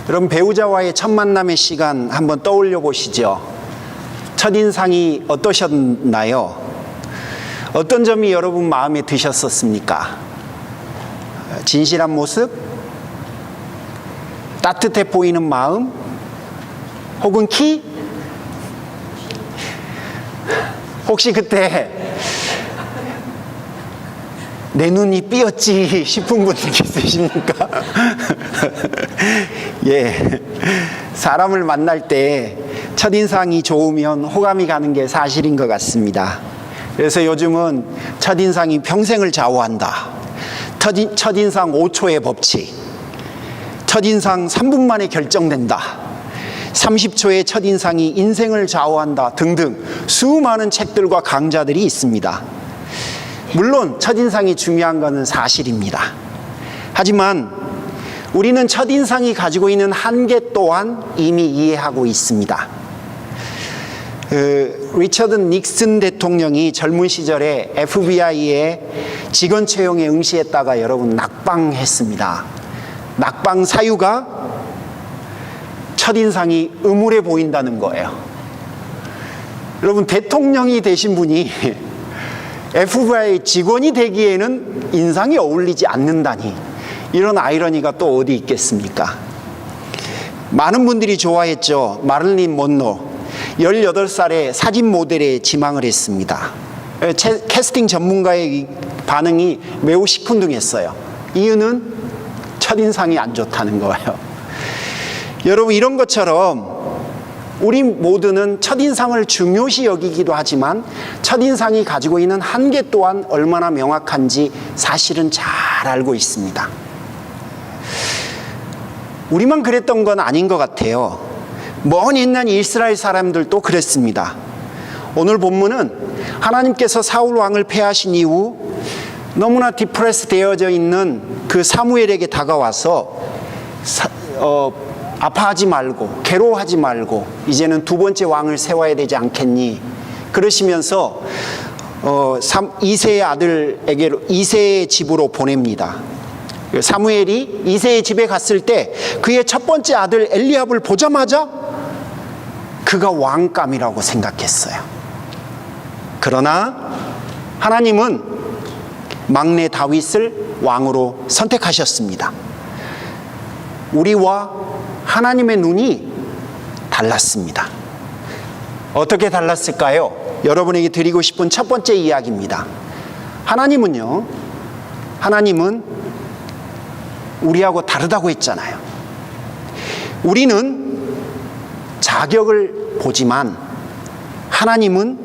여러분, 배우자와의 첫 만남의 시간 한번 떠올려 보시죠. 첫인상이 어떠셨나요? 어떤 점이 여러분 마음에 드셨었습니까? 진실한 모습? 따뜻해 보이는 마음? 혹은 키? 혹시 그때 내 눈이 삐었지 싶은 분들 있으십니까? 예, 사람을 만날 때 첫인상이 좋으면 호감이 가는 게 사실인 것 같습니다. 그래서 요즘은 첫인상이 평생을 좌우한다. 첫인상 5초의 법칙, 첫인상 3분 만에 결정된다, 30초의 첫인상이 인생을 좌우한다 등등 수많은 책들과 강좌들이 있습니다. 물론 첫인상이 중요한 것은 사실입니다. 하지만 우리는 첫인상이 가지고 있는 한계 또한 이미 이해하고 있습니다. 리처드 닉슨 대통령이 젊은 시절에 FBI의 직원 채용에 응시했다가 여러분 낙방했습니다. 낙방 사유가 첫인상이 음울해 보인다는 거예요. 여러분, 대통령이 되신 분이 FBI 직원이 되기에는 인상이 어울리지 않는다니, 이런 아이러니가 또 어디 있겠습니까? 많은 분들이 좋아했죠. 마릴린 먼로 18살에 사진 모델에 지망을 했습니다. 캐스팅 전문가의 반응이 매우 시큰둥했어요. 이유는 첫인상이 안 좋다는 거예요. 여러분, 이런 것처럼 우리 모두는 첫인상을 중요시 여기기도 하지만 첫인상이 가지고 있는 한계 또한 얼마나 명확한지 사실은 잘 알고 있습니다. 우리만 그랬던 건 아닌 것 같아요. 먼 옛날 이스라엘 사람들도 그랬습니다. 오늘 본문은 하나님께서 사울 왕을 패하신 이후 너무나 디프레스 되어져 있는 그 사무엘에게 다가와서 아파하지 말고 괴로워하지 말고 이제는 두 번째 왕을 세워야 되지 않겠니? 그러시면서 이새의 아들에게로 이새의 집으로 보냅니다. 사무엘이 이새의 집에 갔을 때 그의 첫 번째 아들 엘리압을 보자마자 그가 왕감이라고 생각했어요. 그러나 하나님은 막내 다윗을 왕으로 선택하셨습니다. 우리와 하나님의 눈이 달랐습니다. 어떻게 달랐을까요? 여러분에게 드리고 싶은 첫 번째 이야기입니다. 하나님은 우리하고 다르다고 했잖아요. 우리는 자격을 보지만 하나님은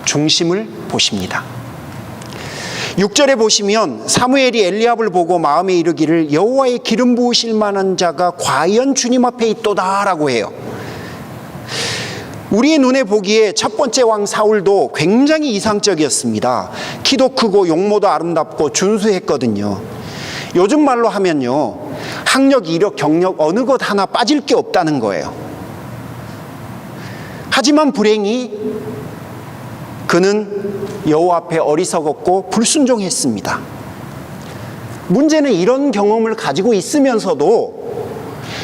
중심을 보십니다. 6절에 보시면 사무엘이 엘리압을 보고 마음에 이르기를 여호와의 기름 부으실 만한 자가 과연 주님 앞에 있도다라고 해요. 우리의 눈에 보기에 첫 번째 왕 사울도 굉장히 이상적이었습니다. 키도 크고 용모도 아름답고 준수했거든요. 요즘 말로 하면요, 학력, 이력, 경력 어느 것 하나 빠질 게 없다는 거예요. 하지만 불행히 그는 여호와 앞에 어리석었고 불순종했습니다. 문제는 이런 경험을 가지고 있으면서도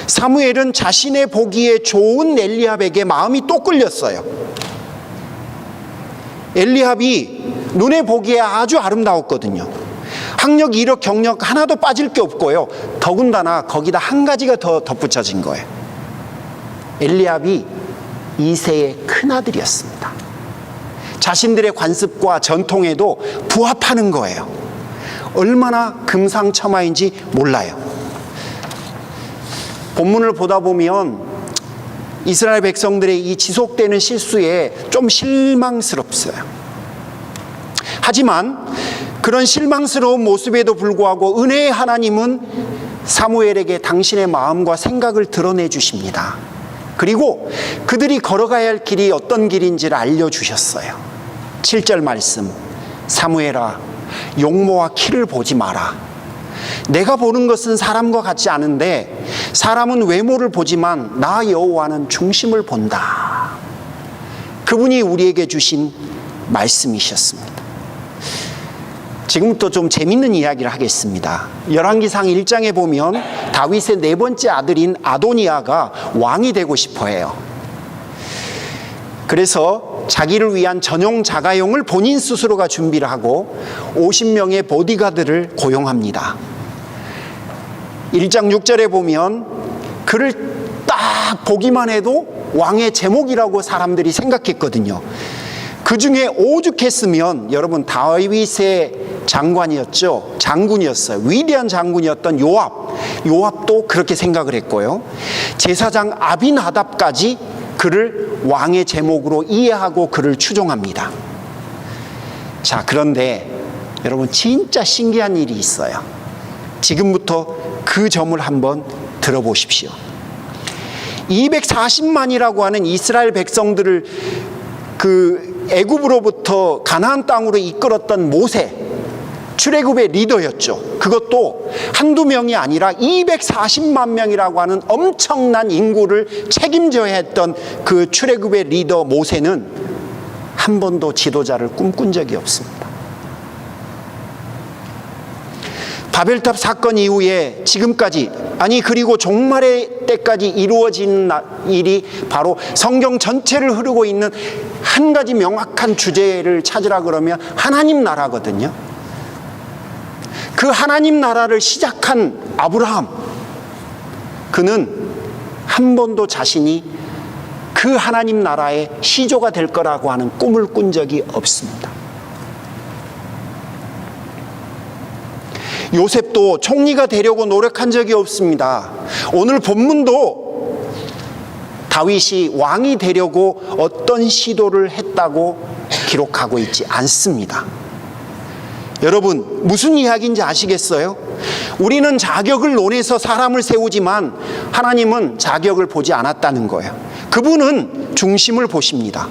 사무엘은 자신의 보기에 좋은 엘리압에게 마음이 또 끌렸어요. 엘리압이 눈에 보기에 아주 아름다웠거든요. 학력, 이력, 경력 하나도 빠질 게 없고요. 더군다나 거기다 한 가지가 더 덧붙여진 거예요. 엘리압이 이새의 큰아들이었습니다. 자신들의 관습과 전통에도 부합하는 거예요. 얼마나 금상첨화인지 몰라요. 본문을 보다 보면 이스라엘 백성들의 이 지속되는 실수에 좀 실망스럽어요. 하지만 그런 실망스러운 모습에도 불구하고 은혜의 하나님은 사무엘에게 당신의 마음과 생각을 드러내 주십니다. 그리고 그들이 걸어가야 할 길이 어떤 길인지를 알려주셨어요. 7절 말씀, 사무엘아, 용모와 키를 보지 마라. 내가 보는 것은 사람과 같지 않은데 사람은 외모를 보지만 나 여호와는 중심을 본다. 그분이 우리에게 주신 말씀이셨습니다. 지금부터 좀 재밌는 이야기를 하겠습니다. 열왕기상 1장에 보면 다윗의 네 번째 아들인 아도니아가 왕이 되고 싶어 해요. 그래서 자기를 위한 전용 자가용을 본인 스스로가 준비를 하고 50명의 보디가드를 고용합니다. 1장 6절에 보면 그를 딱 보기만 해도 왕의 제목이라고 사람들이 생각했거든요. 그 중에 오죽했으면 여러분 다윗의 장관이었죠. 장군이었어요. 위대한 장군이었던 요압도 그렇게 생각을 했고요. 제사장 아빈하답까지 그를 왕의 제목으로 이해하고 그를 추종합니다. 자, 그런데 여러분 진짜 신기한 일이 있어요. 지금부터 그 점을 한번 들어보십시오. 240만이라고 하는 이스라엘 백성들을 그 애굽으로부터 가나안 땅으로 이끌었던 모세, 출애굽의 리더였죠. 그것도 한두 명이 아니라 240만 명이라고 하는 엄청난 인구를 책임져야 했던 그 출애굽의 리더 모세는 한 번도 지도자를 꿈꾼 적이 없습니다. 바벨탑 사건 이후에 지금까지, 그리고 종말의 때까지 이루어진 일이 바로 성경 전체를 흐르고 있는 한 가지 명확한 주제를 찾으라 그러면 하나님 나라거든요. 그 하나님 나라를 시작한 아브라함, 그는 한 번도 자신이 그 하나님 나라의 시조가 될 거라고 하는 꿈을 꾼 적이 없습니다. 요셉도 총리가 되려고 노력한 적이 없습니다. 오늘 본문도 다윗이 왕이 되려고 어떤 시도를 했다고 기록하고 있지 않습니다. 여러분, 무슨 이야기인지 아시겠어요? 우리는 자격을 논해서 사람을 세우지만 하나님은 자격을 보지 않았다는 거예요. 그분은 중심을 보십니다.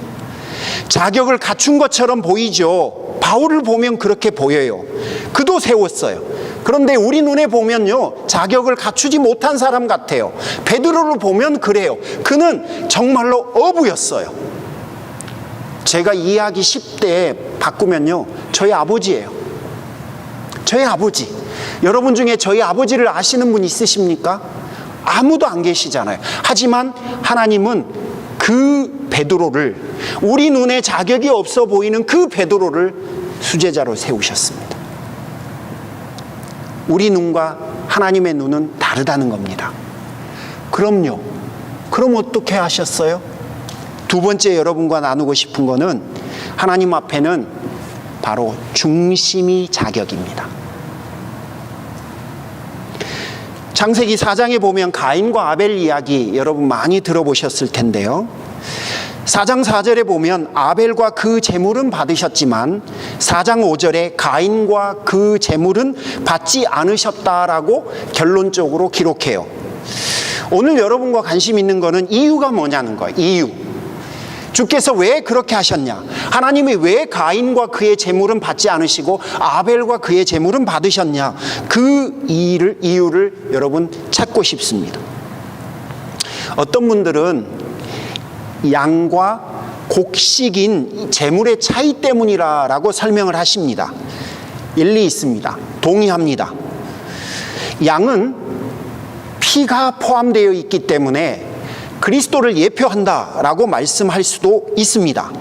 자격을 갖춘 것처럼 보이죠. 바울을 보면 그렇게 보여요. 그도 세웠어요. 그런데 우리 눈에 보면요, 자격을 갖추지 못한 사람 같아요. 베드로를 보면 그래요. 그는 정말로 어부였어요. 제가 이야기 10대에 바꾸면요, 저희 아버지예요. 저희 아버지. 여러분 중에 저희 아버지를 아시는 분 있으십니까? 아무도 안 계시잖아요. 하지만 하나님은 그 베드로를, 우리 눈에 자격이 없어 보이는 그 베드로를 수제자로 세우셨습니다. 우리 눈과 하나님의 눈은 다르다는 겁니다. 그럼요. 그럼 어떻게 하셨어요? 두 번째 여러분과 나누고 싶은 거는 하나님 앞에는 바로 중심이 자격입니다. 창세기 4장에 보면 가인과 아벨 이야기 여러분 많이 들어보셨을 텐데요. 4장 4절에 보면 아벨과 그 제물은 받으셨지만 4장 5절에 가인과 그 제물은 받지 않으셨다라고 결론적으로 기록해요. 오늘 여러분과 관심 있는 거는 이유가 뭐냐는 거예요. 이유. 주께서 왜 그렇게 하셨냐? 하나님이 왜 가인과 그의 제물은 받지 않으시고 아벨과 그의 제물은 받으셨냐? 그 이유를 여러분 찾고 싶습니다. 어떤 분들은 양과 곡식인 제물의 차이 때문이라고 설명을 하십니다. 일리 있습니다. 동의합니다. 양은 피가 포함되어 있기 때문에 그리스도를 예표한다라고 말씀할 수도 있습니다.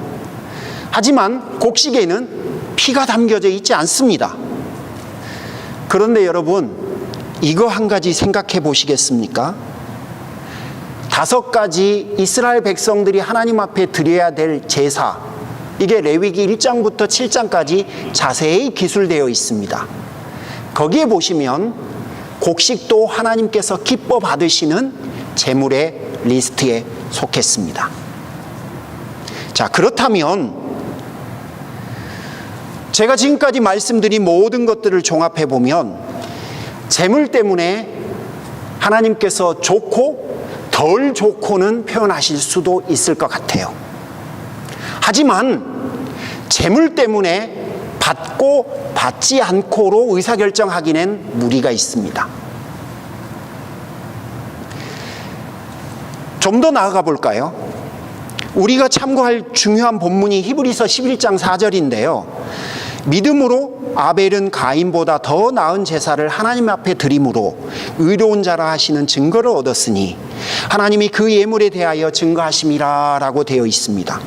하지만 곡식에는 피가 담겨져 있지 않습니다. 그런데 여러분, 이거 한 가지 생각해 보시겠습니까? 5가지 이스라엘 백성들이 하나님 앞에 드려야 될 제사, 이게 레위기 1장부터 7장까지 자세히 기술되어 있습니다. 거기에 보시면 곡식도 하나님께서 기뻐 받으시는 제물의 리스트에 속했습니다. 자, 그렇다면 제가 지금까지 말씀드린 모든 것들을 종합해 보면 제물 때문에 하나님께서 좋고 덜 좋고는 표현하실 수도 있을 것 같아요. 하지만 제물 때문에 받고 받지 않고로 의사결정하기는 무리가 있습니다. 좀 더 나아가 볼까요? 우리가 참고할 중요한 본문이 히브리서 11장 4절인데요. 믿음으로 아벨은 가인보다 더 나은 제사를 하나님 앞에 드림으로 의로운 자라 하시는 증거를 얻었으니 하나님이 그 예물에 대하여 증거하심이라 라고 되어 있습니다.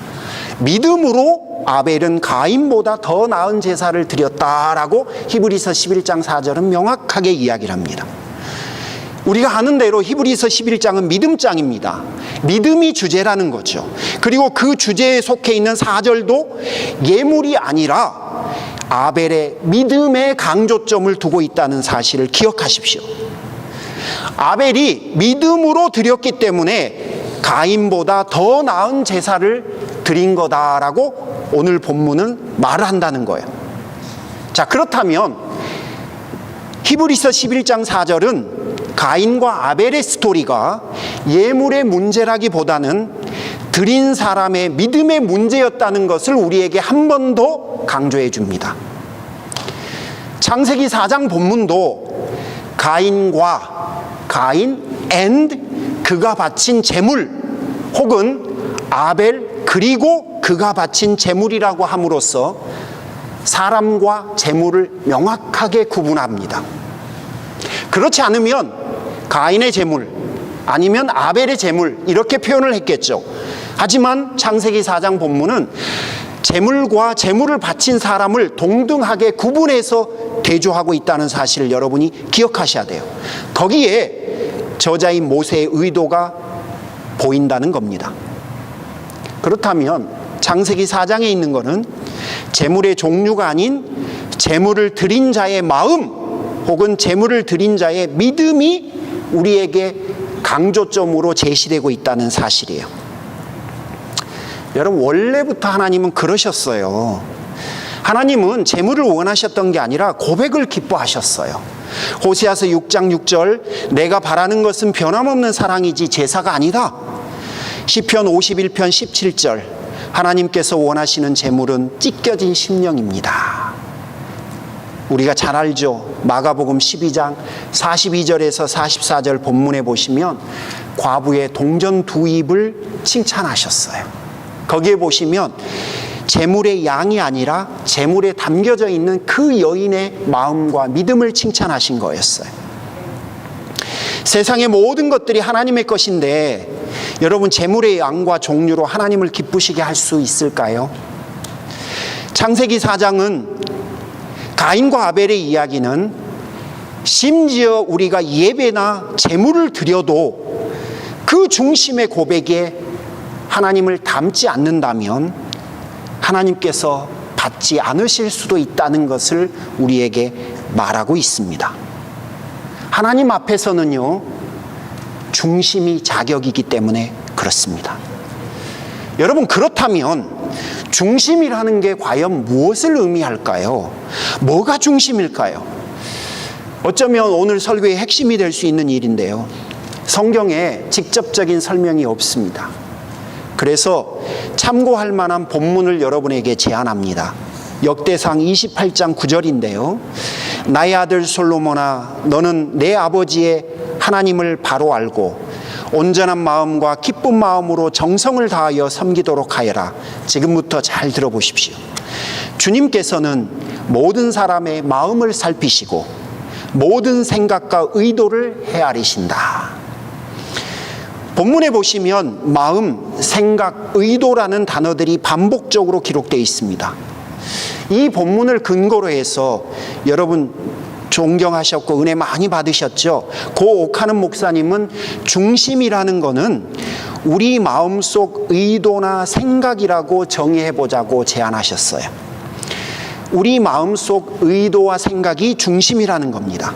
믿음으로 아벨은 가인보다 더 나은 제사를 드렸다라고 히브리서 11장 4절은 명확하게 이야기를 합니다. 우리가 아는 대로 히브리서 11장은 믿음장입니다. 믿음이 주제라는 거죠. 그리고 그 주제에 속해 있는 4절도 예물이 아니라 아벨의 믿음에 강조점을 두고 있다는 사실을 기억하십시오. 아벨이 믿음으로 드렸기 때문에 가인보다 더 나은 제사를 드린 거다라고 오늘 본문은 말을 한다는 거예요. 자, 그렇다면 히브리서 11장 4절은 가인과 아벨의 스토리가 예물의 문제라기보다는 드린 사람의 믿음의 문제였다는 것을 우리에게 한 번 더 강조해 줍니다. 창세기 4장 본문도 가인 and 그가 바친 제물 혹은 아벨 그리고 그가 바친 제물이라고 함으로써 사람과 제물을 명확하게 구분합니다. 그렇지 않으면 가인의 제물 아니면 아벨의 제물 이렇게 표현을 했겠죠. 하지만 창세기 4장 본문은 제물과 제물을 바친 사람을 동등하게 구분해서 대조하고 있다는 사실을 여러분이 기억하셔야 돼요. 거기에 저자인 모세의 의도가 보인다는 겁니다. 그렇다면 창세기 4장에 있는 것은 제물의 종류가 아닌 제물을 드린 자의 마음 혹은 제물을 드린 자의 믿음이 우리에게 강조점으로 제시되고 있다는 사실이에요. 여러분, 원래부터 하나님은 그러셨어요. 하나님은 제물을 원하셨던 게 아니라 고백을 기뻐하셨어요. 호세아서 6장 6절 내가 바라는 것은 변함없는 사랑이지 제사가 아니다. 시편 51편 17절 하나님께서 원하시는 제물은 찢겨진 심령입니다. 우리가 잘 알죠. 마가복음 12장 42절에서 44절 본문에 보시면 과부의 동전 2입을 칭찬하셨어요. 거기에 보시면 제물의 양이 아니라 제물에 담겨져 있는 그 여인의 마음과 믿음을 칭찬하신 거였어요. 세상의 모든 것들이 하나님의 것인데 여러분, 제물의 양과 종류로 하나님을 기쁘시게 할 수 있을까요? 창세기 4장은 가인과 아벨의 이야기는 심지어 우리가 예배나 제물을 드려도 그 중심의 고백에 하나님을 담지 않는다면 하나님께서 받지 않으실 수도 있다는 것을 우리에게 말하고 있습니다. 하나님 앞에서는요, 중심이 자격이기 때문에 그렇습니다. 여러분, 그렇다면 중심이라는 게 과연 무엇을 의미할까요? 뭐가 중심일까요? 어쩌면 오늘 설교의 핵심이 될 수 있는 일인데요. 성경에 직접적인 설명이 없습니다. 그래서 참고할 만한 본문을 여러분에게 제안합니다. 역대상 28장 9절인데요. 나의 아들 솔로몬아, 너는 내 아버지의 하나님을 바로 알고 온전한 마음과 기쁜 마음으로 정성을 다하여 섬기도록 하여라. 지금부터 잘 들어보십시오. 주님께서는 모든 사람의 마음을 살피시고 모든 생각과 의도를 헤아리신다. 본문에 보시면 마음, 생각, 의도라는 단어들이 반복적으로 기록되어 있습니다. 이 본문을 근거로 해서 여러분 존경하셨고 은혜 많이 받으셨죠. 고 옥하는 목사님은 중심이라는 것은 우리 마음속 의도나 생각이라고 정의해보자고 제안하셨어요. 우리 마음속 의도와 생각이 중심이라는 겁니다.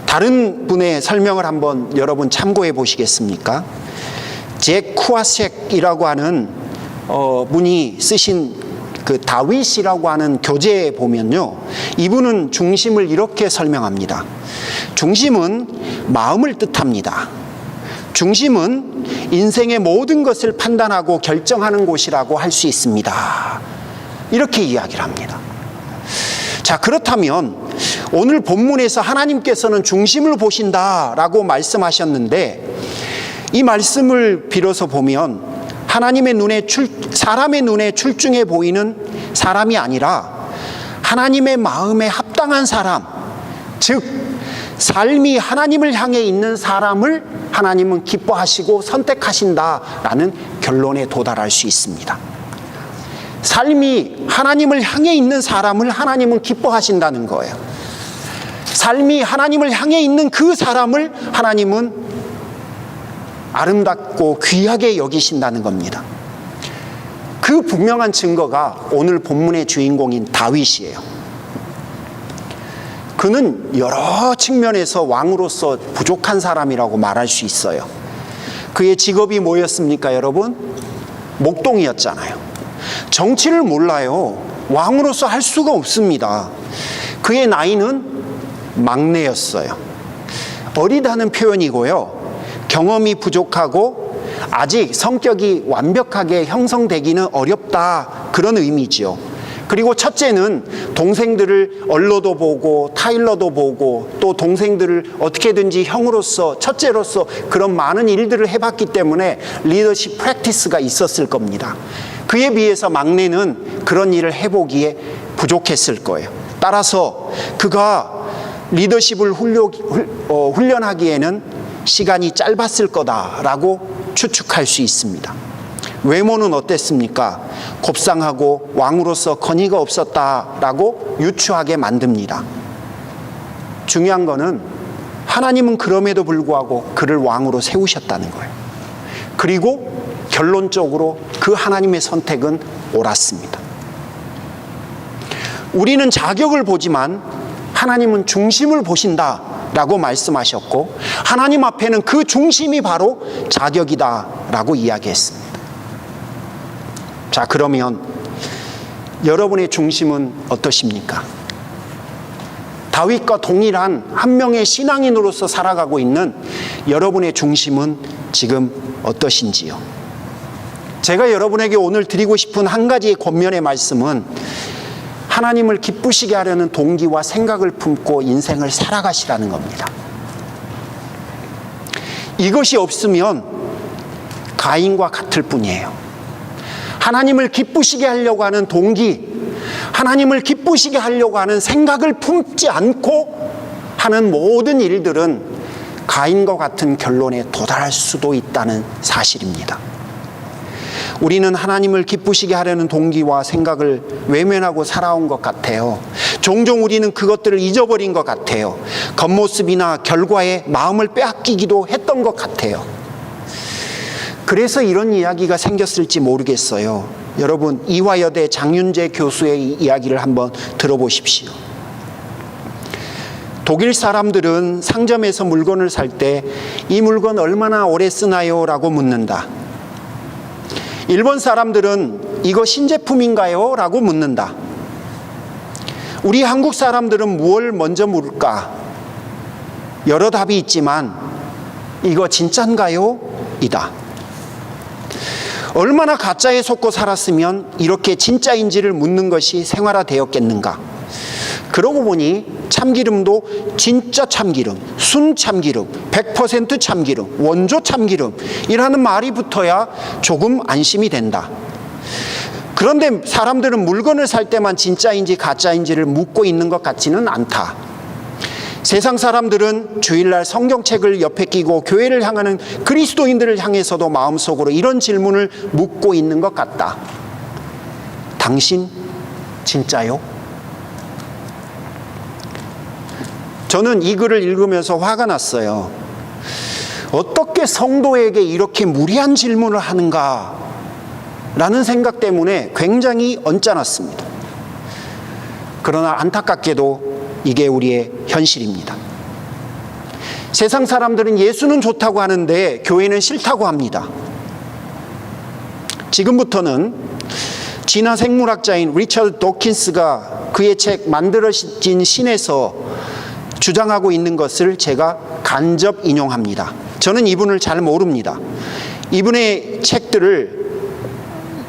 다른 분의 설명을 한번 여러분 참고해 보시겠습니까? 잭 쿠아색이라고 하는 분이 쓰신 그 다윗이라고 하는 교재에 보면요, 이분은 중심을 이렇게 설명합니다. 중심은 마음을 뜻합니다. 중심은 인생의 모든 것을 판단하고 결정하는 곳이라고 할 수 있습니다. 이렇게 이야기를 합니다. 자, 그렇다면 오늘 본문에서 하나님께서는 중심을 보신다라고 말씀하셨는데, 이 말씀을 빌어서 보면 하나님의 눈에 사람의 눈에 출중해 보이는 사람이 아니라 하나님의 마음에 합당한 사람, 즉 삶이 하나님을 향해 있는 사람을 하나님은 기뻐하시고 선택하신다라는 결론에 도달할 수 있습니다. 삶이 하나님을 향해 있는 사람을 하나님은 기뻐하신다는 거예요. 삶이 하나님을 향해 있는 그 사람을 하나님은 아름답고 귀하게 여기신다는 겁니다. 그 분명한 증거가 오늘 본문의 주인공인 다윗이에요. 그는 여러 측면에서 왕으로서 부족한 사람이라고 말할 수 있어요. 그의 직업이 뭐였습니까, 여러분? 목동이었잖아요. 정치를 몰라요. 왕으로서 할 수가 없습니다. 그의 나이는 막내였어요. 어리다는 표현이고요. 경험이 부족하고 아직 성격이 완벽하게 형성되기는 어렵다, 그런 의미지요. 그리고 첫째는 동생들을 얼러도 보고 타일러도 보고 또 동생들을 어떻게든지 형으로서 첫째로서 그런 많은 일들을 해봤기 때문에 리더십 프랙티스가 있었을 겁니다. 그에 비해서 막내는 그런 일을 해보기에 부족했을 거예요. 따라서 그가 리더십을 훈련하기에는 시간이 짧았을 거다라고 추측할 수 있습니다. 외모는 어땠습니까? 곱상하고 왕으로서 건의가 없었다라고 유추하게 만듭니다. 중요한 거는 하나님은 그럼에도 불구하고 그를 왕으로 세우셨다는 거예요. 그리고 결론적으로 그 하나님의 선택은 옳았습니다. 우리는 자격을 보지만 하나님은 중심을 보신다라고 말씀하셨고, 하나님 앞에는 그 중심이 바로 자격이다라고 이야기했습니다. 자, 그러면 여러분의 중심은 어떠십니까? 다윗과 동일한 한 명의 신앙인으로서 살아가고 있는 여러분의 중심은 지금 어떠신지요? 제가 여러분에게 오늘 드리고 싶은 한 가지의 권면의 말씀은 하나님을 기쁘시게 하려는 동기와 생각을 품고 인생을 살아가시라는 겁니다. 이것이 없으면 가인과 같을 뿐이에요. 하나님을 기쁘시게 하려고 하는 동기, 하나님을 기쁘시게 하려고 하는 생각을 품지 않고 하는 모든 일들은 가인과 같은 결론에 도달할 수도 있다는 사실입니다. 우리는 하나님을 기쁘시게 하려는 동기와 생각을 외면하고 살아온 것 같아요. 종종 우리는 그것들을 잊어버린 것 같아요. 겉모습이나 결과에 마음을 빼앗기기도 했던 것 같아요. 그래서 이런 이야기가 생겼을지 모르겠어요. 여러분, 이화여대 장윤재 교수의 이야기를 한번 들어보십시오. 독일 사람들은 상점에서 물건을 살 때 이 물건 얼마나 오래 쓰나요? 라고 묻는다. 일본 사람들은 이거 신제품인가요? 라고 묻는다. 우리 한국 사람들은 무엇을 먼저 물을까? 여러 답이 있지만 이거 진짠가요? 이다. 얼마나 가짜에 속고 살았으면 이렇게 진짜인지를 묻는 것이 생활화되었겠는가? 그러고 보니 참기름도 진짜 참기름, 순 참기름, 100% 참기름, 원조 참기름이라는 말이 붙어야 조금 안심이 된다. 그런데 사람들은 물건을 살 때만 진짜인지 가짜인지를 묻고 있는 것 같지는 않다. 세상 사람들은 주일날 성경책을 옆에 끼고 교회를 향하는 그리스도인들을 향해서도 마음속으로 이런 질문을 묻고 있는 것 같다. 당신 진짜요? 저는 이 글을 읽으면서 화가 났어요. 어떻게 성도에게 이렇게 무리한 질문을 하는가 라는 생각 때문에 굉장히 언짢았습니다. 그러나 안타깝게도 이게 우리의 현실입니다. 세상 사람들은 예수는 좋다고 하는데 교회는 싫다고 합니다. 지금부터는 진화 생물학자인 리처드 도킨스가 그의 책 만들어진 신에서 주장하고 있는 것을 제가 간접 인용합니다. 저는 이분을 잘 모릅니다. 이분의 책들을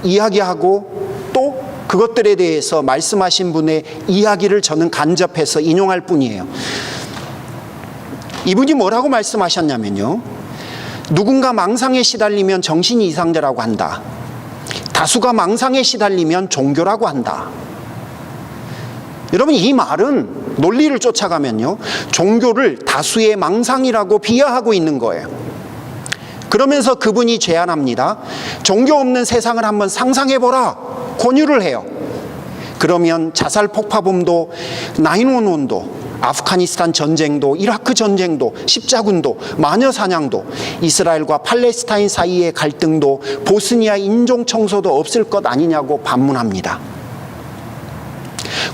이야기하고 또 그것들에 대해서 말씀하신 분의 이야기를 저는 간접해서 인용할 뿐이에요. 이분이 뭐라고 말씀하셨냐면요, 누군가 망상에 시달리면 정신이 이상자라고 한다. 다수가 망상에 시달리면 종교라고 한다. 여러분, 이 말은 논리를 쫓아가면요, 종교를 다수의 망상이라고 비하하고 있는 거예요. 그러면서 그분이 제안합니다. 종교 없는 세상을 한번 상상해보라. 권유를 해요. 그러면 자살 폭파범도, 911도, 아프가니스탄 전쟁도, 이라크 전쟁도, 십자군도, 마녀 사냥도, 이스라엘과 팔레스타인 사이의 갈등도, 보스니아 인종 청소도 없을 것 아니냐고 반문합니다.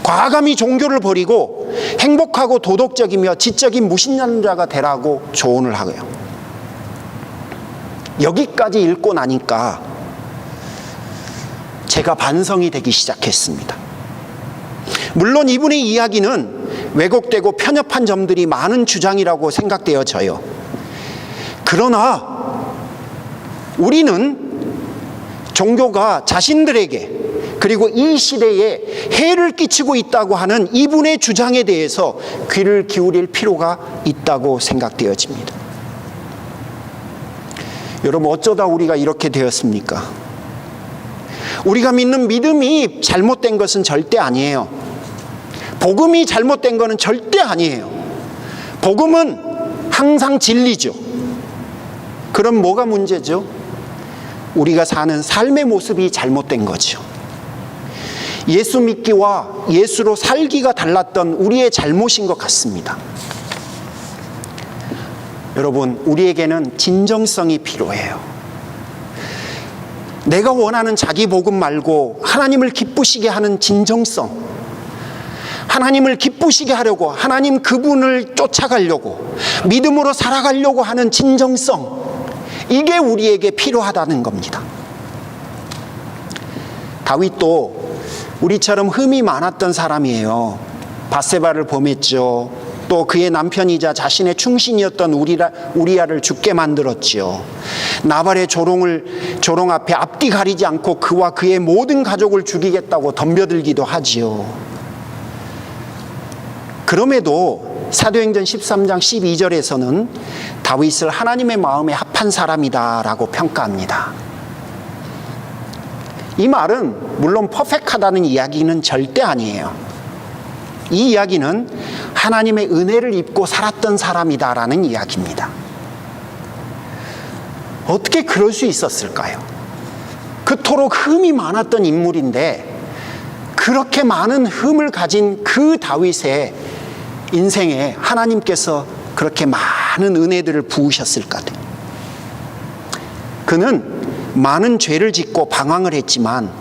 과감히 종교를 버리고 행복하고 도덕적이며 지적인 무신론자가 되라고 조언을 하고요. 여기까지 읽고 나니까 제가 반성이 되기 시작했습니다. 물론 이분의 이야기는 왜곡되고 편협한 점들이 많은 주장이라고 생각되어져요. 그러나 우리는 종교가 자신들에게 그리고 이 시대에 해를 끼치고 있다고 하는 이분의 주장에 대해서 귀를 기울일 필요가 있다고 생각되어집니다. 여러분, 어쩌다 우리가 이렇게 되었습니까? 우리가 믿는 믿음이 잘못된 것은 절대 아니에요. 복음이 잘못된 것은 절대 아니에요. 복음은 항상 진리죠. 그럼 뭐가 문제죠? 우리가 사는 삶의 모습이 잘못된 거죠. 예수 믿기와 예수로 살기가 달랐던 우리의 잘못인 것 같습니다. 여러분, 우리에게는 진정성이 필요해요. 내가 원하는 자기 복음 말고 하나님을 기쁘시게 하는 진정성, 하나님을 기쁘시게 하려고, 하나님 그분을 쫓아가려고, 믿음으로 살아가려고 하는 진정성, 이게 우리에게 필요하다는 겁니다. 다윗도 우리처럼 흠이 많았던 사람이에요. 밧세바를 범했죠. 또 그의 남편이자 자신의 충신이었던 우리야를 죽게 만들었지요. 나발의 조롱 앞에 앞뒤 가리지 않고 그와 그의 모든 가족을 죽이겠다고 덤벼들기도 하지요. 그럼에도 사도행전 13장 12절에서는 다윗을 하나님의 마음에 합한 사람이다라고 평가합니다. 이 말은 물론 퍼펙트하다는 이야기는 절대 아니에요. 이 이야기는 하나님의 은혜를 입고 살았던 사람이다라는 이야기입니다. 어떻게 그럴 수 있었을까요? 그토록 흠이 많았던 인물인데 그렇게 많은 흠을 가진 그 다윗의 인생에 하나님께서 그렇게 많은 은혜들을 부으셨을까? 그는 많은 죄를 짓고 방황을 했지만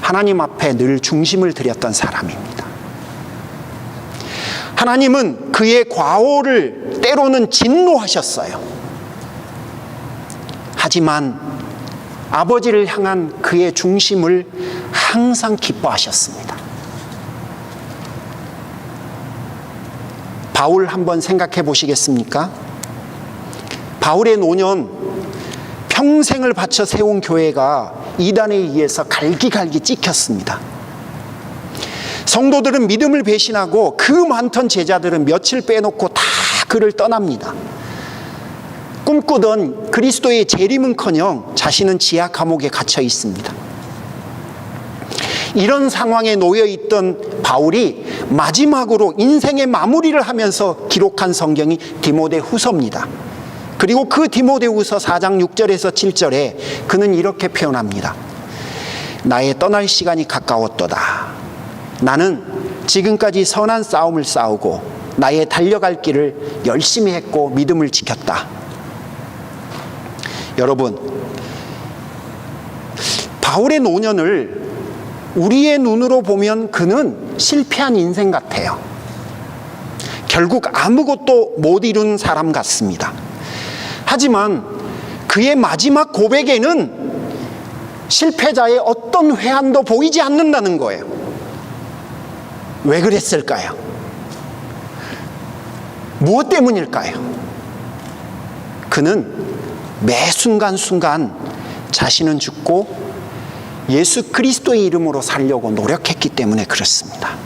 하나님 앞에 늘 중심을 드렸던 사람입니다. 하나님은 그의 과오를 때로는 진노하셨어요. 하지만 아버지를 향한 그의 중심을 항상 기뻐하셨습니다. 바울 한번 생각해 보시겠습니까? 바울의 노년, 평생을 바쳐 세운 교회가 이단에 의해서 갈기갈기 찍혔습니다. 성도들은 믿음을 배신하고 그 많던 제자들은 며칠 빼놓고 다 그를 떠납니다. 꿈꾸던 그리스도의 재림은커녕 자신은 지하 감옥에 갇혀 있습니다. 이런 상황에 놓여 있던 바울이 마지막으로 인생의 마무리를 하면서 기록한 성경이 디모데후서입니다. 그리고 그 디모데후서 4장 6절에서 7절에 그는 이렇게 표현합니다. 나의 떠날 시간이 가까웠도다. 나는 지금까지 선한 싸움을 싸우고 나의 달려갈 길을 열심히 했고 믿음을 지켰다. 여러분, 바울의 노년을 우리의 눈으로 보면 그는 실패한 인생 같아요. 결국 아무것도 못 이룬 사람 같습니다. 하지만 그의 마지막 고백에는 실패자의 어떤 회한도 보이지 않는다는 거예요. 왜 그랬을까요? 무엇 때문일까요? 그는 매 순간순간 자신은 죽고 예수 그리스도의 이름으로 살려고 노력했기 때문에 그렇습니다.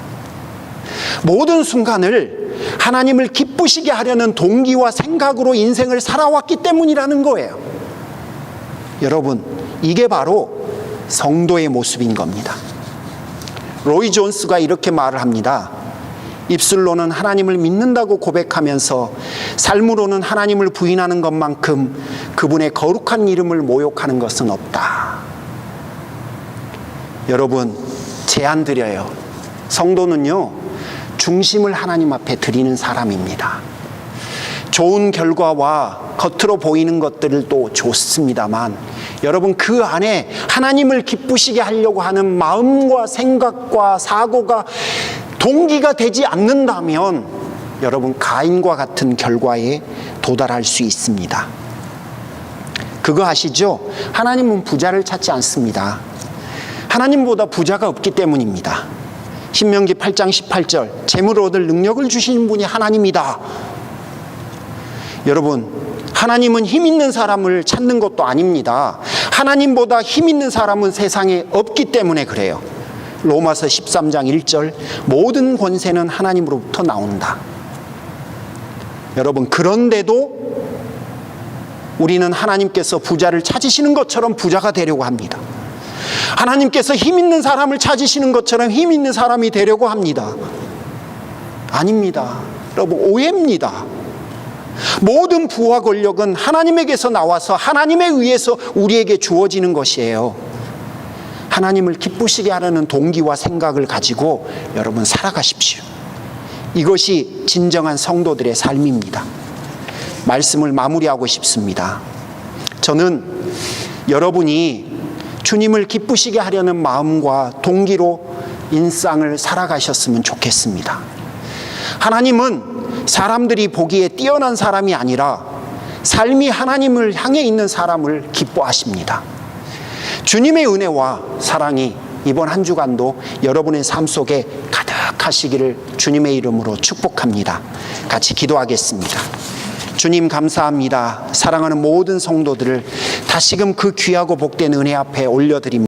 모든 순간을 하나님을 기쁘시게 하려는 동기와 생각으로 인생을 살아왔기 때문이라는 거예요. 여러분, 이게 바로 성도의 모습인 겁니다. 로이 존스가 이렇게 말을 합니다. 입술로는 하나님을 믿는다고 고백하면서 삶으로는 하나님을 부인하는 것만큼 그분의 거룩한 이름을 모욕하는 것은 없다. 여러분, 제안 드려요. 성도는요, 중심을 하나님 앞에 드리는 사람입니다. 좋은 결과와 겉으로 보이는 것들도 좋습니다만 여러분, 그 안에 하나님을 기쁘시게 하려고 하는 마음과 생각과 사고가 동기가 되지 않는다면 여러분, 가인과 같은 결과에 도달할 수 있습니다. 그거 아시죠? 하나님은 부자를 찾지 않습니다. 하나님보다 부자가 없기 때문입니다. 신명기 8장 18절, 재물을 얻을 능력을 주시는 분이 하나님이다. 여러분, 하나님은 힘 있는 사람을 찾는 것도 아닙니다. 하나님보다 힘 있는 사람은 세상에 없기 때문에 그래요. 로마서 13장 1절, 모든 권세는 하나님으로부터 나온다. 여러분, 그런데도 우리는 하나님께서 부자를 찾으시는 것처럼 부자가 되려고 합니다. 하나님께서 힘 있는 사람을 찾으시는 것처럼 힘 있는 사람이 되려고 합니다. 아닙니다. 여러분, 오해입니다. 모든 부와 권력은 하나님에게서 나와서 하나님에 의해서 우리에게 주어지는 것이에요. 하나님을 기쁘시게 하려는 동기와 생각을 가지고 여러분 살아가십시오. 이것이 진정한 성도들의 삶입니다. 말씀을 마무리하고 싶습니다. 저는 여러분이 주님을 기쁘시게 하려는 마음과 동기로 인생을 살아가셨으면 좋겠습니다. 하나님은 사람들이 보기에 뛰어난 사람이 아니라 삶이 하나님을 향해 있는 사람을 기뻐하십니다. 주님의 은혜와 사랑이 이번 한 주간도 여러분의 삶 속에 가득하시기를 주님의 이름으로 축복합니다. 같이 기도하겠습니다. 주님, 감사합니다. 사랑하는 모든 성도들을 다시금 그 귀하고 복된 은혜 앞에 올려드립니다.